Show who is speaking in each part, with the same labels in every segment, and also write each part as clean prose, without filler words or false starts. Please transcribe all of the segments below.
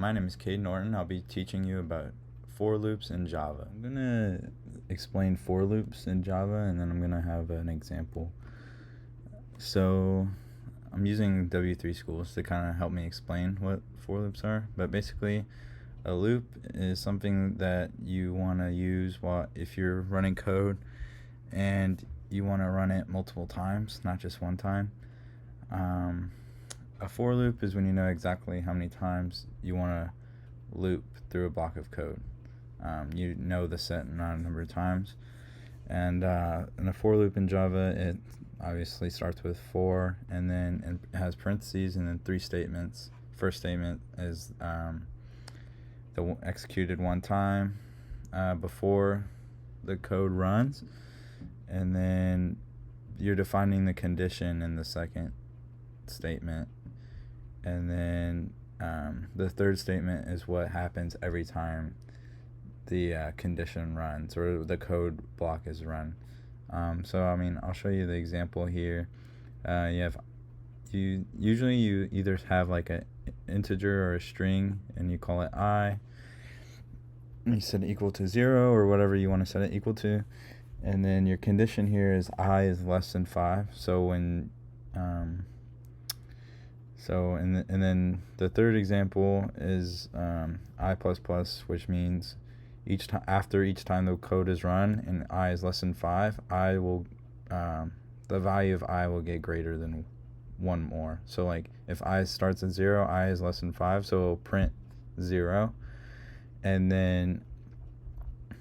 Speaker 1: My name is Cade Norton. I'll be teaching you about for loops in Java. I'm going to explain for loops in Java, and then I'm going to have an example. So I'm using W3 Schools to kind of help me explain what for loops are. But basically, a loop is something that you want to use if you're running code and you want to run it multiple times, not just one time. A for loop is when you know exactly how many times you want to loop through a block of code. You know the set number of times. And in a for loop in Java, it obviously starts with for, and then it has parentheses and then 3 statements. First statement is the executed one time before the code runs, and then you're defining the condition in the second statement, and then the third statement is what happens every time the condition runs or the code block is run. So I'll show you the example here. You either have like an integer or a string, and you call it I. You set it equal to 0 or whatever you want to set it equal to, and then your condition here is I is less than 5. So when and then the third example is I++, which means after each time the code is run and I is less than 5, the value of I will get greater than 1 more. So like if I starts at 0, I is less than 5, so it'll print 0, and then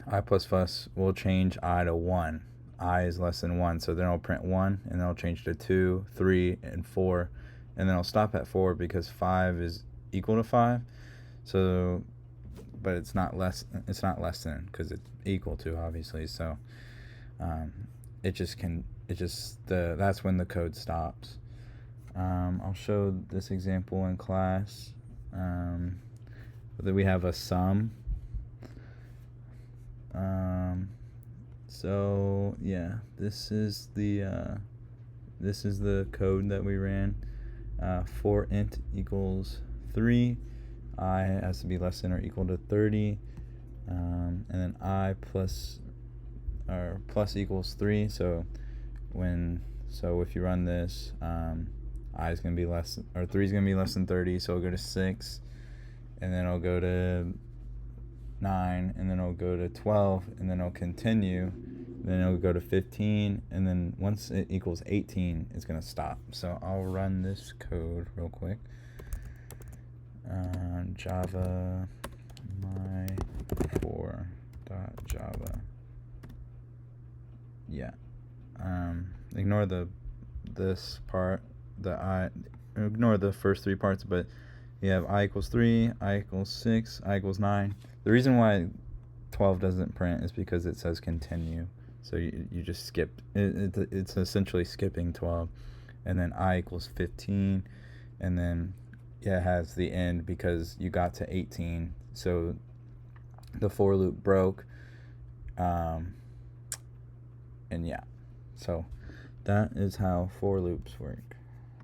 Speaker 1: I++ will change I to 1. I is less than 1, so then it'll print 1, and then it'll change to 2, 3, and 4, and then it'll stop at 4 because 5 is equal to 5. So, but it's not less than, because it's equal to, obviously. So that's when the code stops. I'll show this example in class. That we have a sum. So yeah, this is the code that we ran. For int equals 3, I has to be less than or equal to 30, and then I plus equals 3. So if you run this, I is going to be 3 is going to be less than 30, so it'll go to 6, and then it'll go to 9, and then it'll go to 12, and then it'll continue, then it'll go to 15, and then once it equals 18, it's going to stop. So I'll run this code real quick. Java my for.java. Yeah. Ignore this part. Ignore the first 3 parts, but you have I equals 3, I equals 6, I equals 9. The reason why 12 doesn't print is because it says continue. So you just skip. It's essentially skipping 12. And then I equals 15. And then it has the end because you got to 18. So the for loop broke. And yeah. So that is how for loops work.